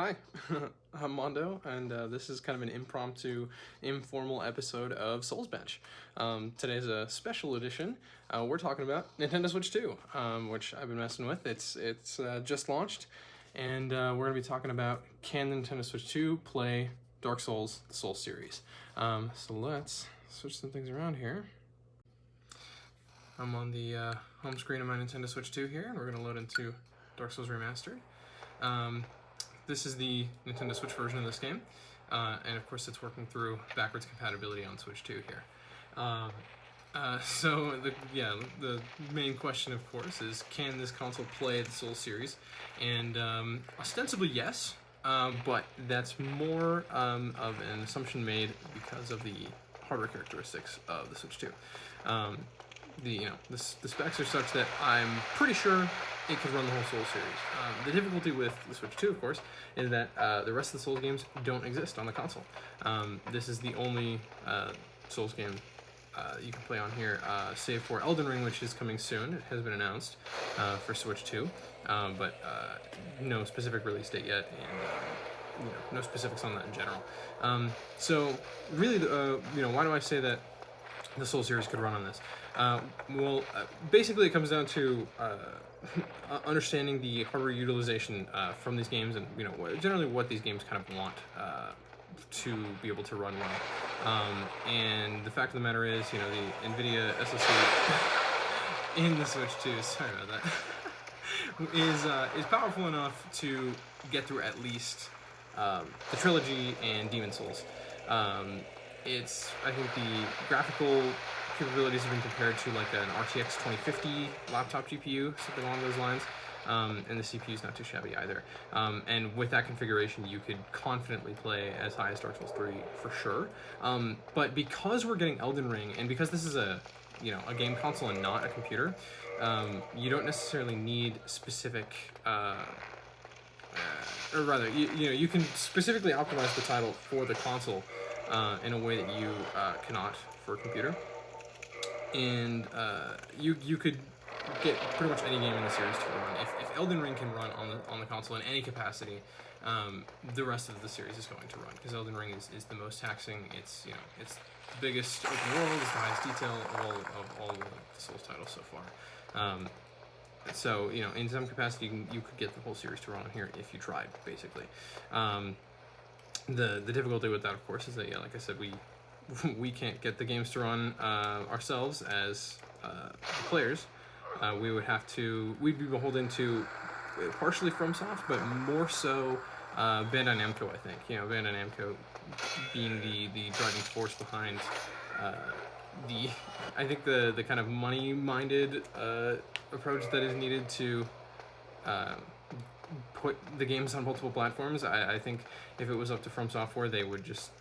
Hi, I'm Mondo, and this is kind of an impromptu, informal episode of SoulsBench. Today's a special edition. We're talking about Nintendo Switch 2, which I've been messing with. It's just launched, and we're going to be talking about, can the Nintendo Switch 2 play Dark Souls, the Souls series? So let's switch some things around here. I'm on the home screen of my Nintendo Switch 2 here, and we're going to load into Dark Souls Remastered. This is the Nintendo Switch version of this game, and of course it's working through backwards compatibility on Switch 2 here. So the main question, of course, is can this console play the Souls series? And ostensibly yes, but that's more of an assumption made because of the hardware characteristics of the Switch 2. The specs are such that I'm pretty sure it could run the whole Souls series. The difficulty with the Switch 2, of course, is that the rest of the Souls games don't exist on the console. This is the only Souls game you can play on here, save for Elden Ring, which is coming soon. It has been announced for Switch 2, but no specific release date yet, and no specifics on that in general. So really, why do I say that the Souls series could run on this? Basically it comes down to understanding the hardware utilization from these games, and generally what these games kind of want to be able to run well. And the fact of the matter is, the NVIDIA SoC in the Switch 2, sorry about that, is powerful enough to get through at least the trilogy and Demon Souls. I think the graphical capabilities have been compared to like an RTX 2050 laptop GPU, something along those lines, and the CPU is not too shabby either. And with that configuration, you could confidently play as high as Dark Souls 3 for sure. But because we're getting Elden Ring, and because this is a game console and not a computer, you don't necessarily need specific. Or rather, you can specifically optimize the title for the console in a way that you cannot for a computer. And you could get pretty much any game in the series to run. If Elden Ring can run on the console in any capacity, the rest of the series is going to run, because Elden Ring is the most taxing. It's it's the biggest open world, it's the highest detail of all the Souls titles so far. So in some capacity you could get the whole series to run on here if you tried, basically. The difficulty with that, of course, is that like I said, we can't get the games to run ourselves as the players. We'd be beholden to partially FromSoft, but more so Bandai Namco, I think. Bandai Namco being the driving force behind the kind of money-minded approach that is needed to put the games on multiple platforms. I think if it was up to From Software, they would just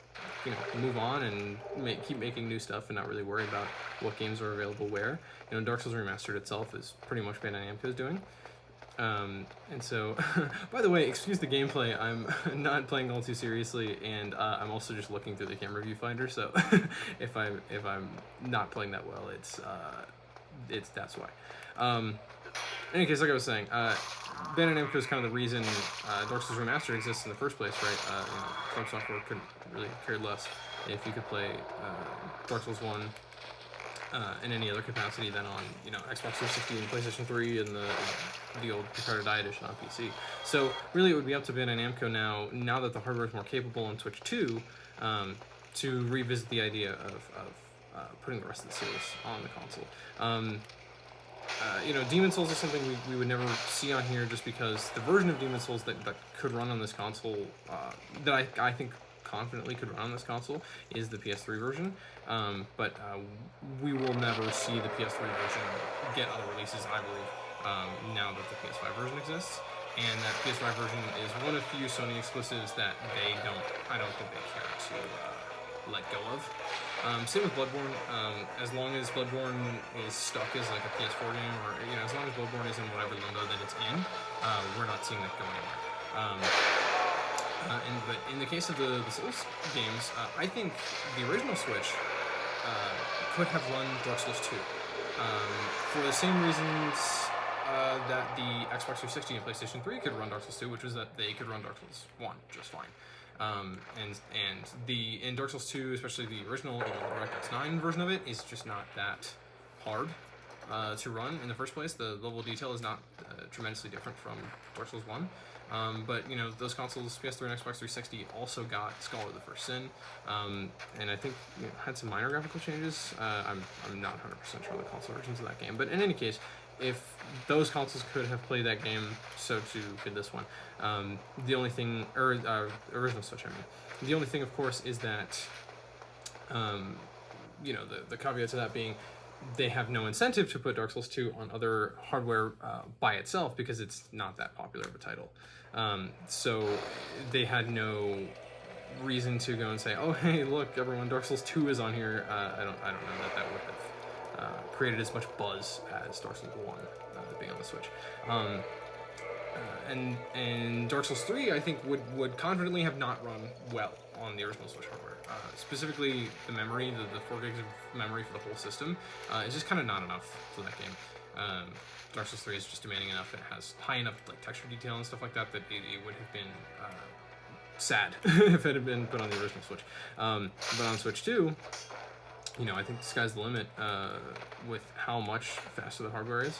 move on and keep making new stuff and not really worry about what games are available where. Dark Souls Remastered itself is pretty much Bandai Namco's doing. And so, by the way, excuse the gameplay, I'm not playing all too seriously, and I'm also just looking through the camera viewfinder, so if I'm not playing that well, that's why. In any case, like I was saying, Bandai Namco is kind of the reason Dark Souls Remastered exists in the first place, right? From Software couldn't really care less if you could play Dark Souls 1 in any other capacity than on Xbox 360 and PlayStation 3 and the old Picard Die edition on PC. So really, it would be up to Bandai Namco now that the hardware is more capable on Switch 2, to revisit the idea of putting the rest of the series on the console. Demon Souls is something we would never see on here, just because the version of Demon Souls that could run on this console, that I think confidently could run on this console, is the PS3 version. But we will never see the PS3 version get other releases, I believe, now that the PS5 version exists. And that PS5 version is one of few Sony exclusives that I don't think they care to let go of. Same with Bloodborne. As long as Bloodborne is stuck as like a PS4 game, or as long as Bloodborne is in whatever limbo that it's in, we're not seeing that go anywhere. But in the case of the Souls games, I think the original Switch could have run Dark Souls 2 for the same reasons that the Xbox 360 and PlayStation 3 could run Dark Souls 2, which was that they could run Dark Souls 1 just fine. In Dark Souls 2, especially the original, the DirectX 9 version of it, is just not that hard to run in the first place. The level of detail is not tremendously different from Dark Souls 1. But those consoles, PS3 and Xbox 360, also got Scholar of the First Sin, and I think had some minor graphical changes. I'm not 100% sure on the console versions of that game, but in any case, if those consoles could have played that game, so too could this one. The only thing, original Switch, I mean. The only thing, of course, is that, the caveat to that being, they have no incentive to put Dark Souls 2 on other hardware by itself because it's not that popular of a title. So they had no reason to go and say, "Oh, hey, look, everyone, Dark Souls 2 is on here." I don't know that would have created as much buzz as Dark Souls 1 being on the Switch. And Dark Souls 3, I think, would confidently have not run well on the original Switch hardware. Specifically, the memory, the 4 gigs of memory for the whole system, is just kind of not enough for that game. Dark Souls 3 is just demanding enough. It has high enough texture detail and stuff like that that it would have been sad if it had been put on the original Switch. But on Switch 2, I think the sky's the limit with how much faster the hardware is.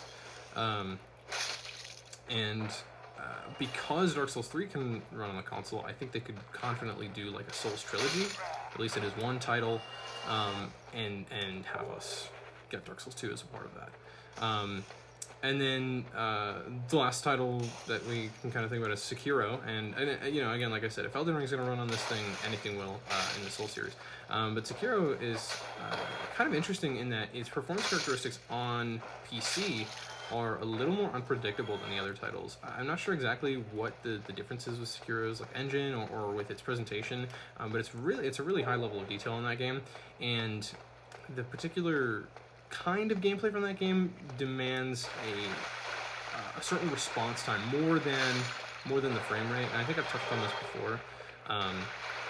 Because Dark Souls 3 can run on the console, I think they could confidently do like a Souls trilogy. At least it is one title, and have us get Dark Souls 2 as a part of that. And then the last title that we can kind of think about is Sekiro. And again, like I said, if Elden Ring is going to run on this thing, anything will in the Souls series. But Sekiro is kind of interesting in that its performance characteristics on PC are a little more unpredictable than the other titles. I'm not sure exactly what the difference is with Sekiro's engine or with its presentation, but it's a really high level of detail in that game, and the particular kind of gameplay from that game demands a certain response time more than the frame rate. And I think I've touched on this before,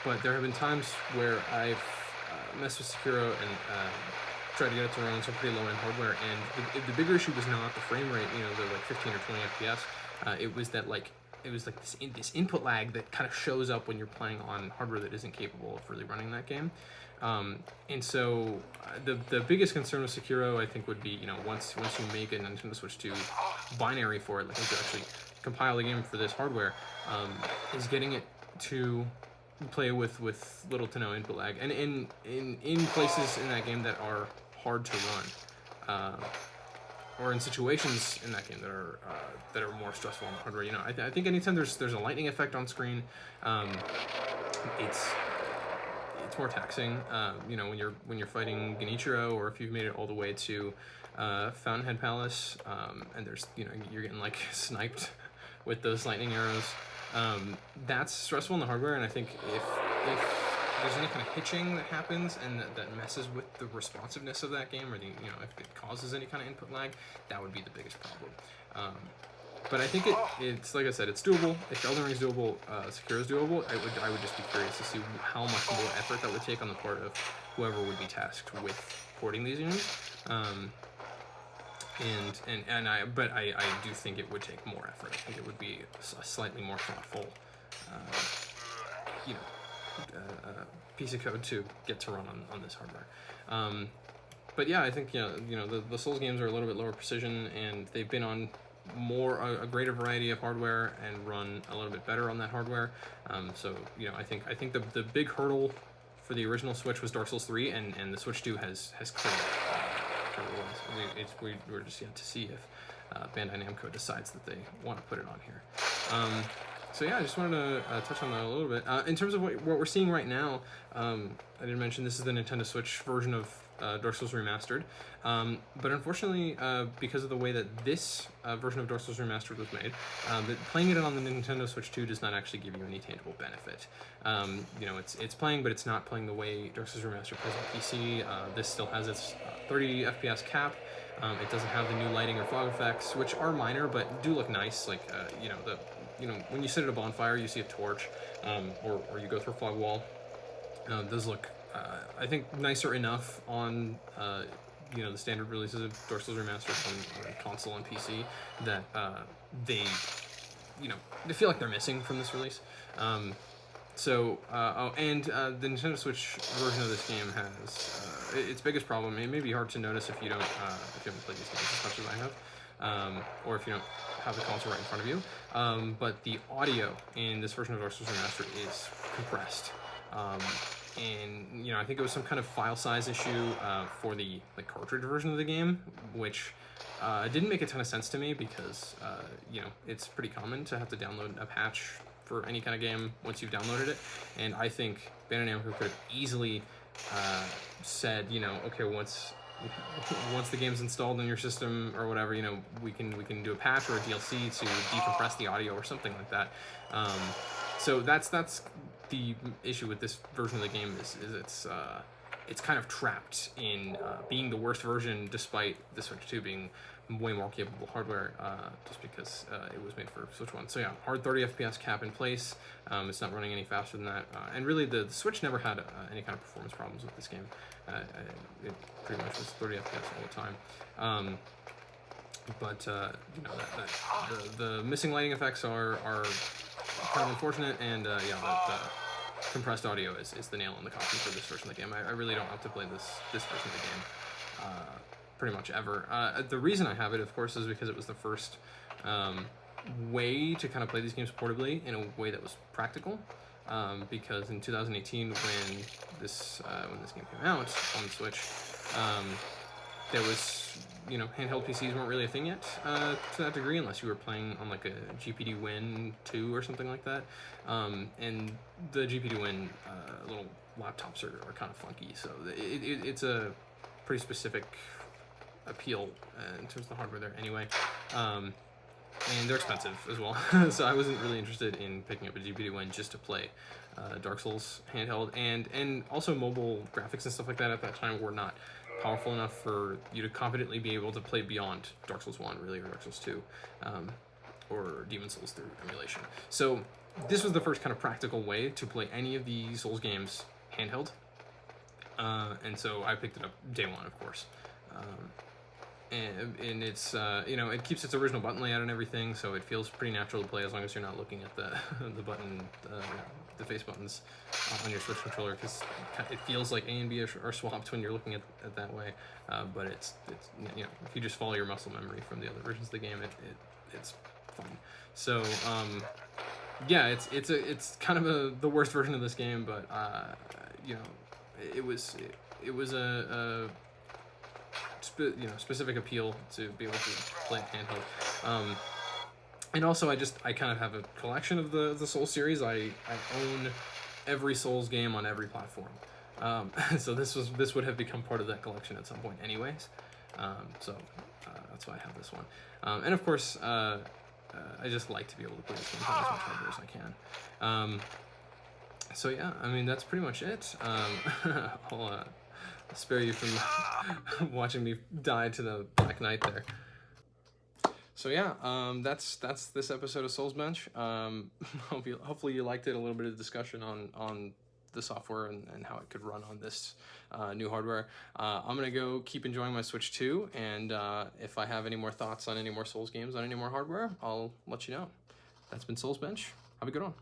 but there have been times where I've messed with Sekiro and tried to get it to run on some pretty low-end hardware, and the bigger issue was not the frame rate, the like 15 or 20 FPS. It was that this input lag that kind of shows up when you're playing on hardware that isn't capable of really running that game. And so the biggest concern with Sekiro, I think, would be once you make a Nintendo Switch 2 binary for it, like once you actually compile the game for this hardware, is getting it to play with little to no input lag, and in places in that game that are hard to run, or in situations in that game that are more stressful on the hardware. I think anytime there's a lightning effect on screen, it's more taxing. When you're fighting Genichiro, or if you've made it all the way to Fountainhead Palace, and there's you're getting like sniped with those lightning arrows. That's stressful in the hardware, and I think if there's any kind of hitching that happens and that messes with the responsiveness of that game, or if it causes any kind of input lag, that would be the biggest problem. But I think it's like I said, it's doable. If Elden Ring is doable, Sekiro is doable. I would just be curious to see how much more effort that would take on the part of whoever would be tasked with porting these units. But I do think it would take more effort. I think it would be a slightly more thoughtful, piece of code to get to run on this hardware. But yeah, I think the Souls games are a little bit lower precision, and they've been on a greater variety of hardware and run a little bit better on that hardware. So I think the big hurdle for the original Switch was Dark Souls 3, and the Switch 2 has cleared it. We're just yet to see if Bandai Namco decides that they want to put it on here. So yeah, I just wanted to touch on that a little bit. In terms of what we're seeing right now, I didn't mention this is the Nintendo Switch version of Dark Souls Remastered. But unfortunately, because of the way that this version of Dark Souls Remastered was made, playing it on the Nintendo Switch 2 does not actually give you any tangible benefit. It's playing, but it's not playing the way Dark Souls Remastered plays on PC. This still has its 30 FPS cap. It doesn't have the new lighting or fog effects, which are minor but do look nice. Like when you sit at a bonfire, you see a torch, or you go through a fog wall. Those look, I think, nicer enough on the standard releases of Dark Souls Remastered on console and PC that they they feel like they're missing from this release. And the Nintendo Switch version of this game has its biggest problem. It may be hard to notice if you haven't played these games as much as I have, or if you don't have the console right in front of you. But the audio in this version of Dark Souls Remastered is compressed. And I think it was some kind of file size issue for the cartridge version of the game, which didn't make a ton of sense to me because it's pretty common to have to download a patch for any kind of game once you've downloaded it. And I think Bandai Namco could have easily said, okay, once the game's installed in your system or whatever, we can do a patch or a DLC to decompress the audio or something like that. So that's the issue with this version of the game is it's kind of trapped in being the worst version, despite the Switch 2 being way more capable hardware, just because it was made for Switch 1. So yeah, hard 30 FPS cap in place. It's not running any faster than that. And really, the Switch never had any kind of performance problems with this game. It pretty much was 30 FPS all the time. But the missing lighting effects are kind of unfortunate, and the compressed audio is the nail in the coffin for this version of the game. I really don't have to play this version of the game pretty much ever. The reason I have it, of course, is because it was the first way to kind of play these games portably in a way that was practical. Because in 2018, when this game came out on the Switch, there was handheld PCs weren't really a thing yet to that degree, unless you were playing on like a GPD Win 2 or something like that. And the GPD Win little laptops are kind of funky, so it's a pretty specific appeal in terms of the hardware there anyway. And they're expensive as well. So I wasn't really interested in picking up a GPD Win just to play Dark Souls handheld, and also mobile graphics and stuff like that at that time were not powerful enough for you to confidently be able to play beyond Dark Souls 1, really, or Dark Souls 2, or Demon Souls through emulation. So this was the first kind of practical way to play any of the Souls games handheld, and so I picked it up day one, of course. And it's it keeps its original button layout and everything, so it feels pretty natural to play as long as you're not looking at the button, the face buttons on your Switch controller, because it feels like A and B are swapped when you're looking at it that way. But it's if you just follow your muscle memory from the other versions of the game, it's fun. So it's kind of the worst version of this game, but it was a specific appeal to be able to play it handheld. And also I kind of have a collection of the Souls series. I own every Souls game on every platform. So this would have become part of that collection at some point anyways. So that's why I have this one. And of course, I just like to be able to play this game on as much hardware as I can. So yeah, I mean, that's pretty much it. I'll spare you from watching me die to the Black Knight there. So yeah, that's this episode of SoulsBench. Hopefully you liked it. A little bit of discussion on the software and how it could run on this new hardware. I'm gonna go keep enjoying my Switch 2, and if I have any more thoughts on any more Souls games on any more hardware, I'll let you know. That's been SoulsBench. Have a good one.